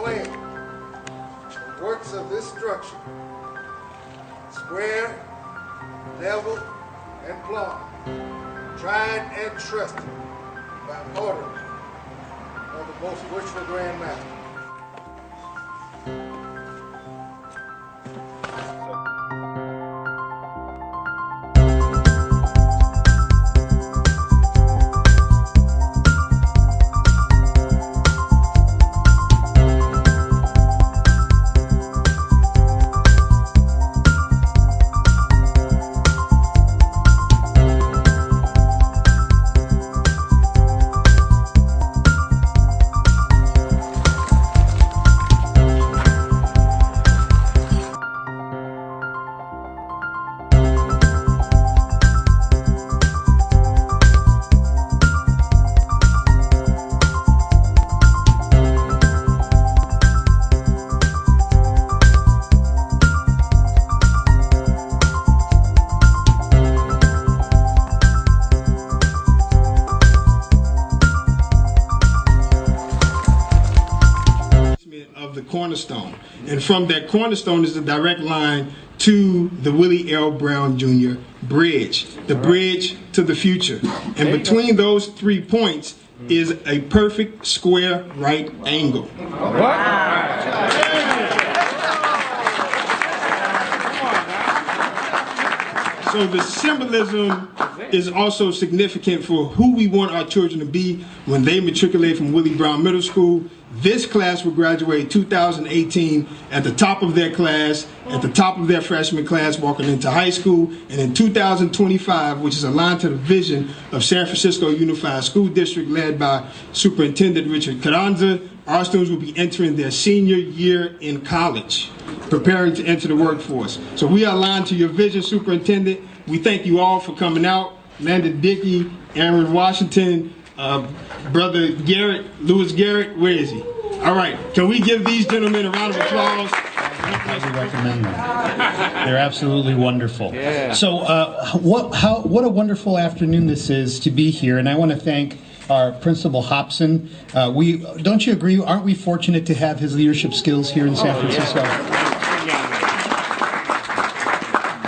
claim the works of this structure, square, level, and plumb, tried and trusted by orders of the most worshipful Grand Master. Of the Cornerstone, and from that Cornerstone is the direct line to the Willie L. Brown Jr. Bridge, the bridge to the future. And between those 3 points is a perfect square right angle. So the symbolism is also significant for who we want our children to be when they matriculate from Willie Brown Middle School. This class will graduate 2018 at the top of their class, at the top of their freshman class, walking into high school. And in 2025, which is aligned to the vision of San Francisco Unified School District led by Superintendent Richard Carranza, our students will be entering their senior year in college, preparing to enter the workforce. So we are aligned to your vision, Superintendent. We thank you all for coming out. Landon Dickey, Aaron Washington, Brother Garrett, Lewis Garrett, where is he? All right, can we give these gentlemen a round of applause? I highly recommend them. They're absolutely wonderful. Yeah. So what a wonderful afternoon this is to be here, and I want to thank our Principal Hobson. Don't you agree? Aren't we fortunate to have his leadership skills here in San Francisco?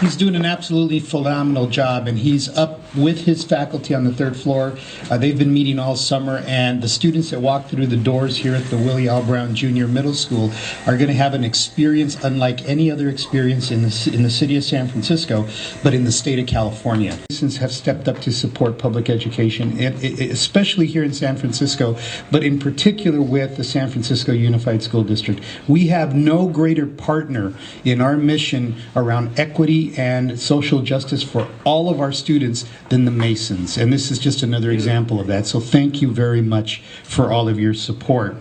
He's doing an absolutely phenomenal job, and he's up with his faculty on the 3rd floor. They've been meeting all summer, and the students that walk through the doors here at the Willie L. Brown Jr. Middle School are going to have an experience unlike any other experience in the city of San Francisco, but in the state of California. Citizens have stepped up to support public education, especially here in San Francisco, but in particular with the San Francisco Unified School District. We have no greater partner in our mission around equity and social justice for all of our students than the Masons. And this is just another example of that. So thank you very much for all of your support.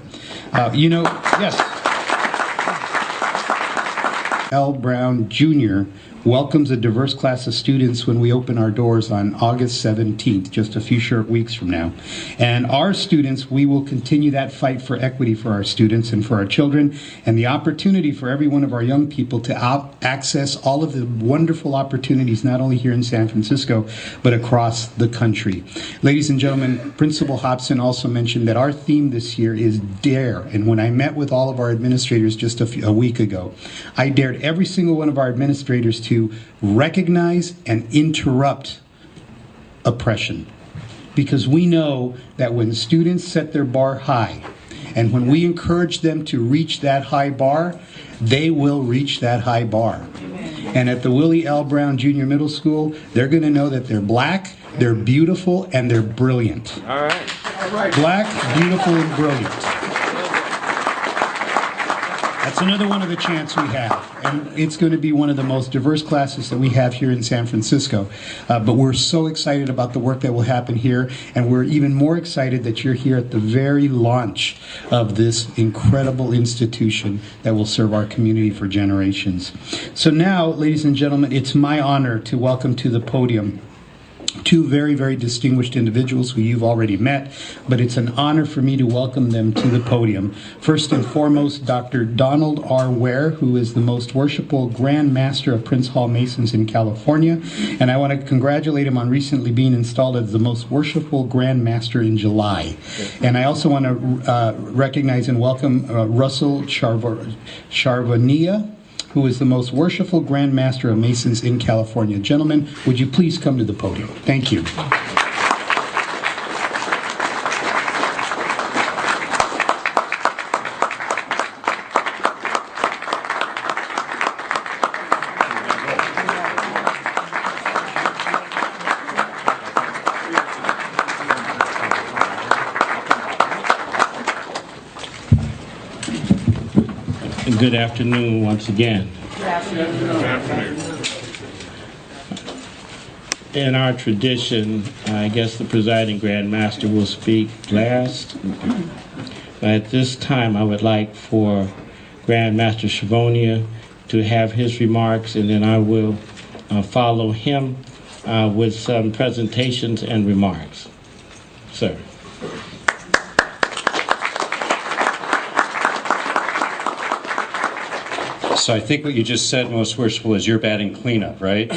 Yes. L. Brown Jr. welcomes a diverse class of students when we open our doors on August 17th, just a few short weeks from now. And our students, we will continue that fight for equity for our students and for our children, and the opportunity for every one of our young people to access all of the wonderful opportunities, not only here in San Francisco, but across the country. Ladies and gentlemen, Principal Hobson also mentioned that our theme this year is DARE. And when I met with all of our administrators just a week ago, I dared every single one of our administrators to recognize and interrupt oppression. Because we know that when students set their bar high, and when we encourage them to reach that high bar, they will reach that high bar. And at the Willie L. Brown Jr. Middle School, they're going to know that they're black, they're beautiful, and they're brilliant. All right. Black, beautiful, and brilliant. That's another one of the chants we have, and it's going to be one of the most diverse classes that we have here in San Francisco. But we're so excited about the work that will happen here, and we're even more excited that you're here at the very launch of this incredible institution that will serve our community for generations. So now, ladies and gentlemen, it's my honor to welcome to the podium two very, very distinguished individuals who you've already met, but it's an honor for me to welcome them to the podium. First and foremost, Dr. Donald R. Ware, who is the most worshipful Grand Master of Prince Hall Masons in California, and I want to congratulate him on recently being installed as the most worshipful Grand Master in July. And I also want to recognize and welcome Russell Charvania, who is the most worshipful Grand Master of Masons in California. Gentlemen, would you please come to the podium? Thank you. Good afternoon once again. Good afternoon. In our tradition, I guess the presiding Grand Master will speak last. But at this time, I would like for Grand Master Shavonia to have his remarks, and then I will follow him with some presentations and remarks. Sir. So I think what you just said, most worshipful, is you're batting cleanup, right?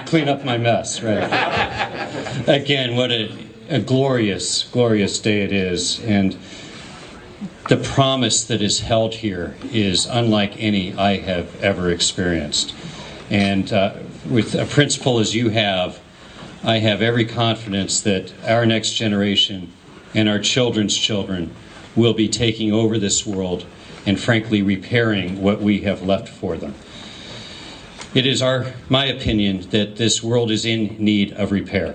Clean up my mess, right? Again, what a glorious, glorious day it is. And the promise that is held here is unlike any I have ever experienced. And with a principle as you have, I have every confidence that our next generation and our children's children will be taking over this world and frankly repairing what we have left for them. It is my opinion that this world is in need of repair,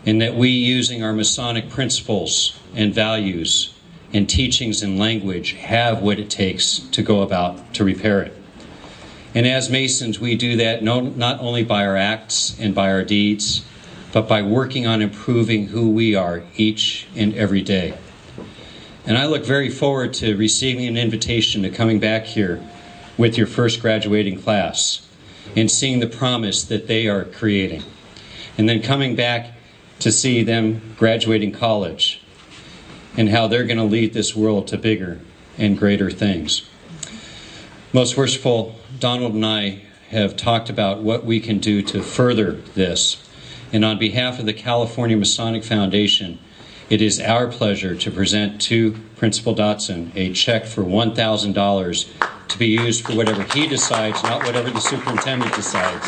and that we, using our Masonic principles and values and teachings and language, have what it takes to go about to repair it. And as Masons, we do that not only by our acts and by our deeds, but by working on improving who we are each and every day. And I look very forward to receiving an invitation to coming back here with your first graduating class and seeing the promise that they are creating. And then coming back to see them graduating college and how they're going to lead this world to bigger and greater things. Most worshipful, Donald and I have talked about what we can do to further this. And on behalf of the California Masonic Foundation, it is our pleasure to present to Principal Dotson a check for $1,000 to be used for whatever he decides, not whatever the superintendent decides.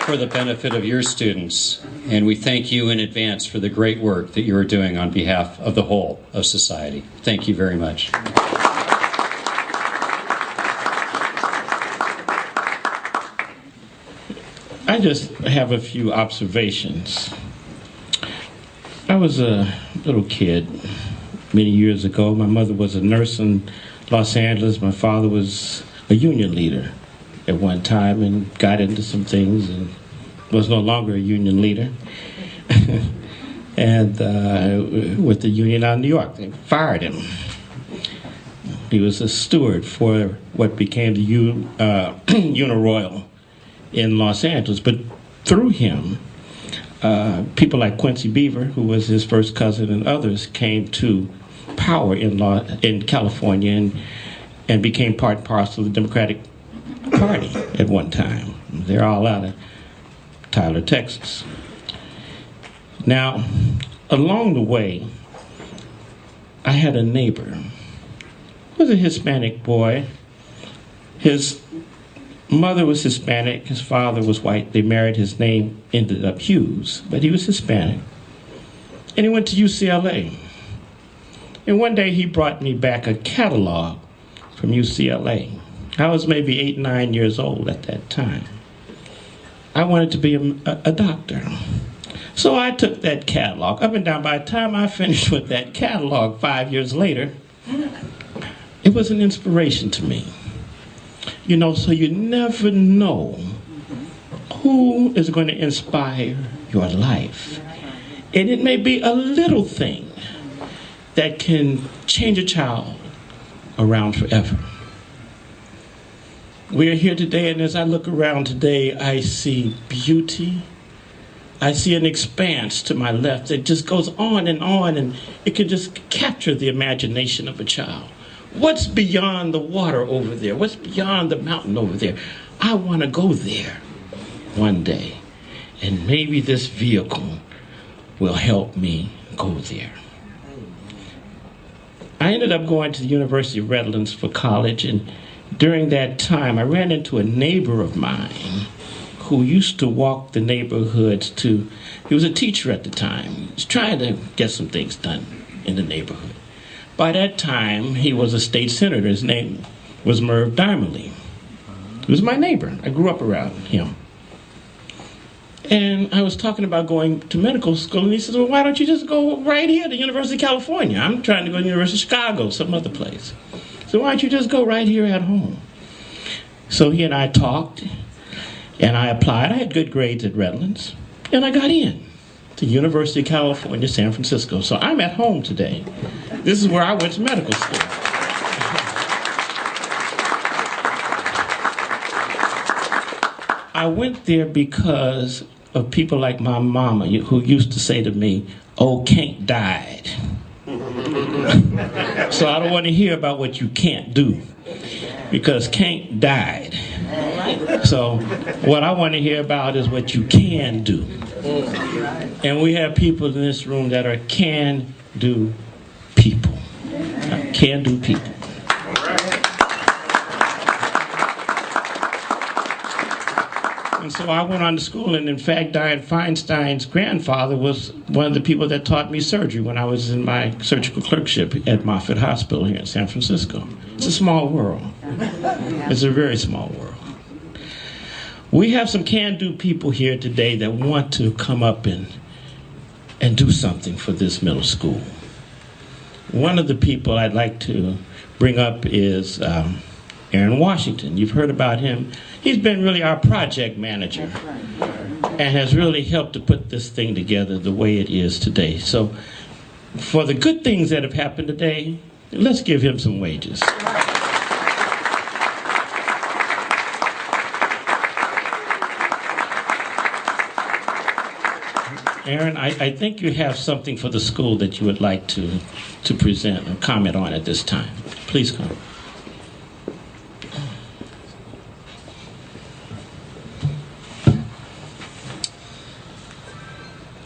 For the benefit of your students, and we thank you in advance for the great work that you are doing on behalf of the whole of society. Thank you very much. I just have a few observations. I was a little kid many years ago. My mother was a nurse in Los Angeles. My father was a union leader at one time and got into some things and was no longer a union leader. And with the union out in New York, they fired him. He was a steward for what became the Uniroyal in Los Angeles, but through him, people like Quincy Beaver, who was his first cousin, and others came to power in California and became part and parcel of the Democratic Party at one time. They're all out of Tyler, Texas. Now, along the way, I had a neighbor. He was a Hispanic boy. His mother was Hispanic, his father was white. They married, his name ended up Hughes, but he was Hispanic. And he went to UCLA. And one day he brought me back a catalog from UCLA. I was maybe 8, 9 years old at that time. I wanted to be a doctor. So I took that catalog up and down. By the time I finished with that catalog 5 years later, it was an inspiration to me. You know, so you never know who is going to inspire your life. And it may be a little thing that can change a child around forever. We are here today, and as I look around today, I see beauty. I see an expanse to my left that just goes on, and it can just capture the imagination of a child. What's beyond the water over there? What's beyond the mountain over there? I want to go there one day, and maybe this vehicle will help me go there. I ended up going to the University of Redlands for college, and during that time, I ran into a neighbor of mine who used to walk the neighborhoods he was a teacher at the time. He was trying to get some things done in the neighborhood. By that time, he was a state senator. His name was Merv Dimerly. He was my neighbor. I grew up around him. And I was talking about going to medical school, and he says, well, why don't you just go right here to the University of California? I'm trying to go to the University of Chicago, some other place. So why don't you just go right here at home? So he and I talked, and I applied. I had good grades at Redlands, and I got in to University of California, San Francisco. So I'm at home today. This is where I went to medical school. I went there because of people like my mama, who used to say to me, oh, Kent died. So I don't want to hear about what you can't do, because Kent died. So what I want to hear about is what you can do. And we have people in this room that are can-do people. Can-do people. And so I went on to school, and in fact, Dianne Feinstein's grandfather was one of the people that taught me surgery when I was in my surgical clerkship at Moffitt Hospital here in San Francisco. It's a small world. It's a very small world. We have some can-do people here today that want to come up and do something for this middle school. One of the people I'd like to bring up is Aaron Washington. You've heard about him. He's been really our project manager and has really helped to put this thing together the way it is today. So for the good things that have happened today, let's give him some wages. Aaron, I think you have something for the school that you would like to present or comment on at this time. Please come.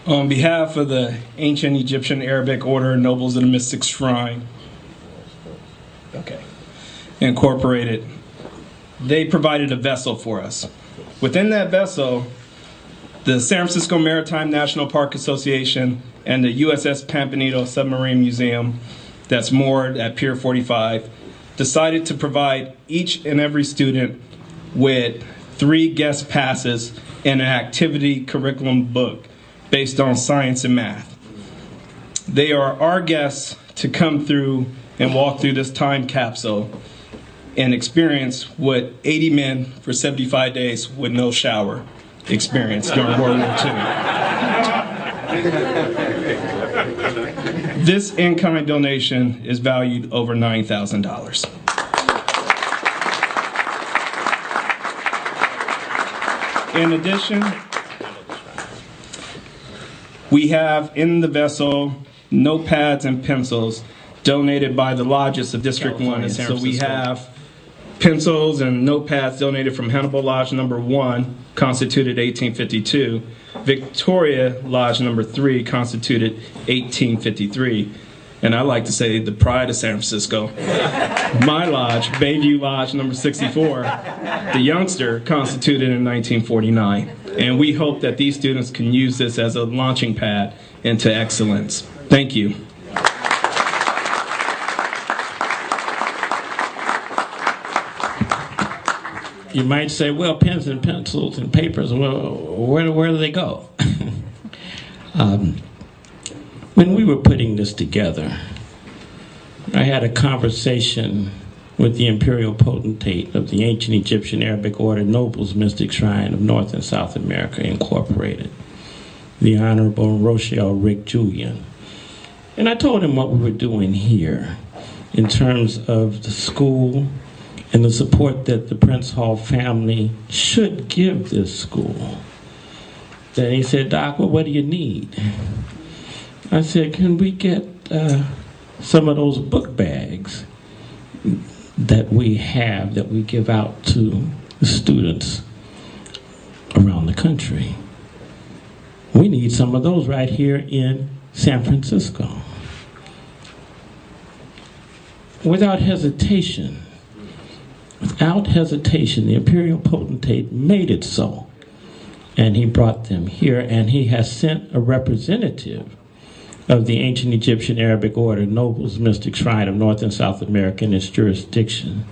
On behalf of the Ancient Egyptian Arabic Order Nobles of the Mystic Shrine, Incorporated, they provided a vessel for us. Within that vessel, the San Francisco Maritime National Park Association and the USS Pampanito Submarine Museum, that's moored at Pier 45, decided to provide each and every student with 3 guest passes and an activity curriculum book based on science and math. They are our guests to come through and walk through this time capsule and experience what 80 men for 75 days with no shower experienced during World War II. This in-kind donation is valued over $9,000. In addition, we have in the vessel notepads and pencils donated by the lodges of District 1 in San Francisco. So we have pencils and notepads donated from Hannibal Lodge number 1, constituted 1852. Victoria Lodge number 3, constituted 1853. And I like to say the pride of San Francisco. My lodge, Bayview Lodge number 64, the youngster, constituted in 1949. And we hope that these students can use this as a launching pad into excellence. Thank you. You might say, well, pens and pencils and papers, well, where do they go? When we were putting this together, I had a conversation with the imperial potentate of the Ancient Egyptian Arabic Order Nobles Mystic Shrine of North and South America, Incorporated, the Honorable Rochelle Rick Julian. And I told him what we were doing here in terms of the school and the support that the Prince Hall family should give this school. Then he said, Doc, well, what do you need? I said, can we get some of those book bags that we have, that we give out to the students around the country? We need some of those right here in San Francisco. Without hesitation, the imperial potentate made it so. And he brought them here, and he has sent a representative of the ancient Egyptian Arabic order, Nobles Mystic Shrine of North and South America in its jurisdiction,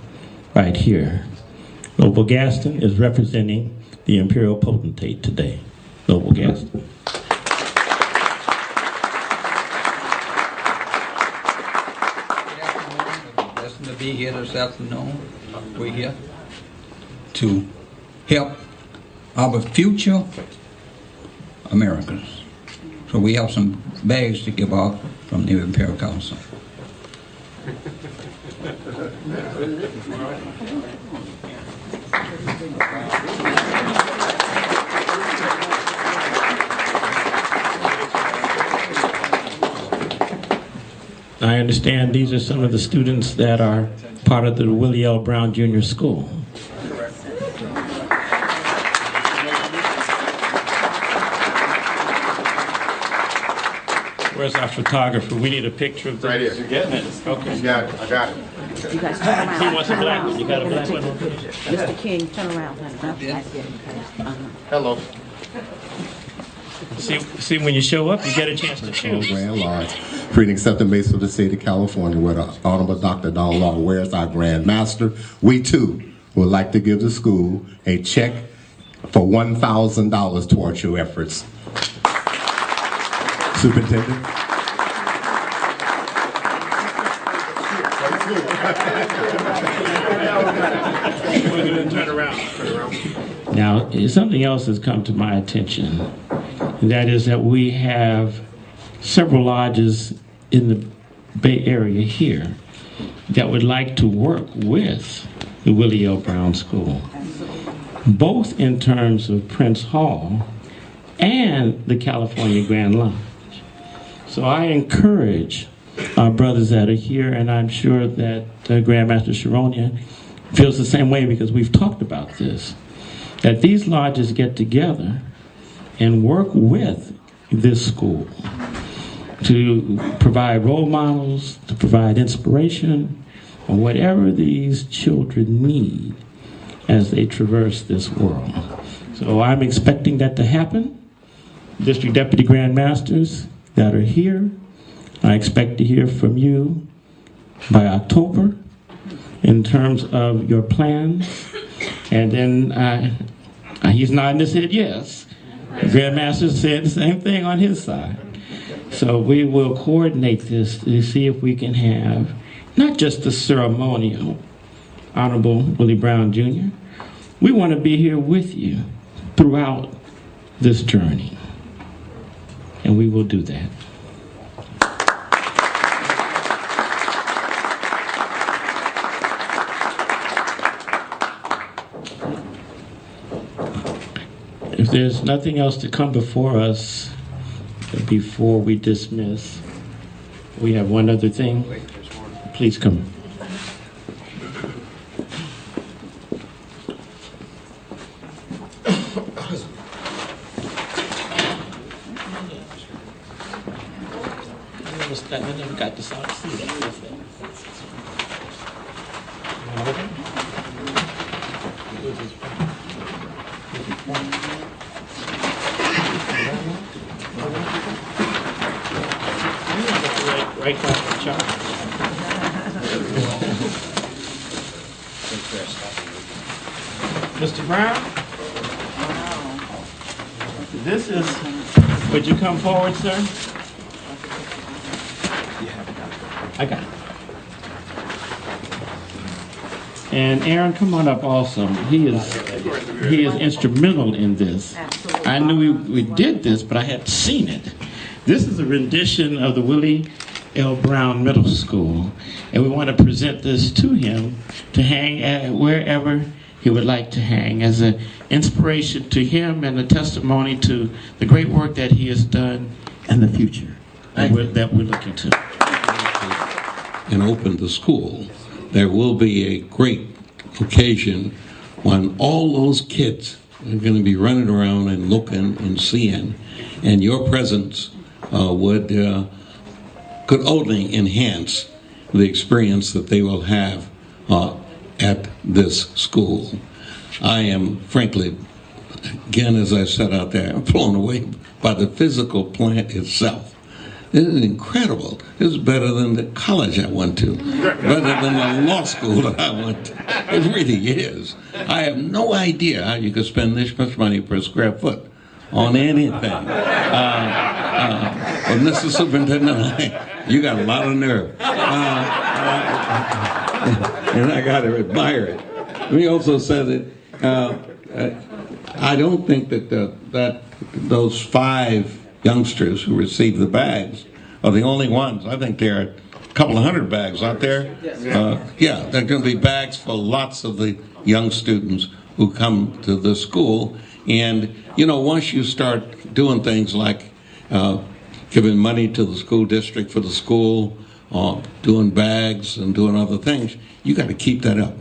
right here. Noble Gaston is representing the imperial potentate today. Noble Gaston. Blessed to be here this afternoon. We're here to help our future Americans. So we have some bags to give out from the Imperial Council. I understand these are some of the students that are part of the Willie L. Brown Jr. School. Where's our photographer? We need a picture of this. Right here. You're getting it? Okay. You got it. I got it. You guys turn around. He wants a black one. You got a black one? Mr. King, turn around. Hello. See, when you show up, you get a chance to choose. Grand Lodge, free and accepted base of the state of California, where the Honorable Dr. Don Law wears our Grand Master. We too would like to give the school a check for $1,000 towards your efforts. Superintendent. Turn around. Now, something else has come to my attention, and that is that we have several lodges in the Bay Area here that would like to work with the Willie L. Brown School, both in terms of Prince Hall and the California Grand Lodge. So I encourage our brothers that are here, and I'm sure that Grandmaster Sharonia feels the same way because we've talked about this, that these lodges get together and work with this school to provide role models, to provide inspiration, or whatever these children need as they traverse this world. So I'm expecting that to happen. District Deputy Grand Masters that are here, I expect to hear from you by October in terms of your plans. And then he's nodding his head yes. The Grand Master said the same thing on his side. So we will coordinate this to see if we can have not just the ceremonial Honorable Willie Brown Jr. We want to be here with you throughout this journey. And we will do that. If there's nothing else to come before us, before we dismiss, we have one other thing. Please come. I never got to see that. Right back to Charles. Mr. Brown? This is, would you come forward, sir? I got it. And Aaron, come on up also. He is instrumental in this. Absolutely. I knew we did this, but I hadn't seen it. This is a rendition of the Willie L. Brown Middle School. And we want to present this to him to hang at wherever he would like to hang as an inspiration to him and a testimony to the great work that he has done in the future that we're looking to. And open the school, there will be a great occasion when all those kids are going to be running around and looking and seeing, and your presence could only enhance the experience that they will have at this school. I am, frankly, again, as I said out there, I'm blown away by the physical plant itself. This is incredible. This is better than the college I went to, better than the law school that I went to. It really is. I have no idea how you could spend this much money per square foot on anything. But Mr. Superintendent, you got a lot of nerve. And I got to admire it. We also said that I don't think that those 5 youngsters who received the bags are the only ones. I think there are a couple of 100 bags out there. Yeah, there are going to be bags for lots of the young students who come to the school. And, you know, once you start doing things like giving money to the school district for the school, doing bags and doing other things, you got to keep that up.